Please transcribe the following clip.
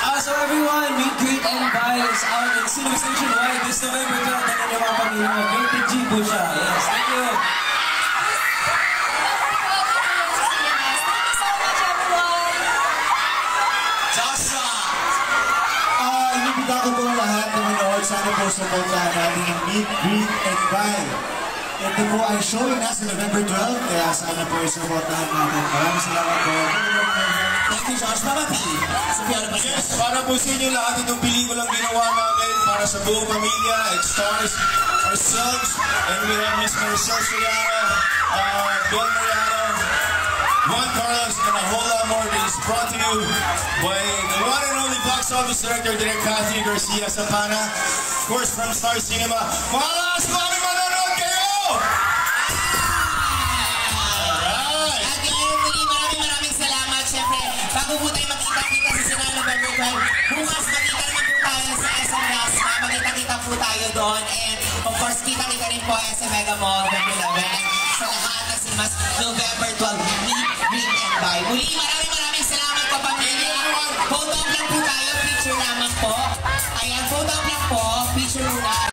So everyone, meet, greet, and buy is out in Cinema Station Wide this November 12. Tanan yung mga pamilya mo. Rated G po siya. Yes, thank you. Inibigay ko po lahat na manood. Sana po supportahan natin yung Meet, Greet, and Buy. Ito po ay showing na sa November 12, kaya sana po supportahan natin. Maraming salamat po. Thank you, Josh. Mama P. Yes, para po sa inyo lahat itong pelikulang ginawa namin para sa buong pamilya. It stars ourselves, and we have Miss Maricel Soriano, Bill Mariano, Juan Carlos, and a whole lot more that is brought to you by the one and only box office director, Direk Cathy Garcia Sapana, of course from Star Cinema. Mga lakas pa kami manonood kayo! Alright! At ngayon muli, maraming salamat. Siyempre, bago po tayo magkita-kita sa Cinema November 12, bukas magkita naman po tayo sa SM Rasma. Magkita-kita po tayo doon. And of course, kita-kita rin po SM Mega Mall November 11. Sa lahat ng cinemas, November 12, Meet, Greet, and Buy. Muli, maraming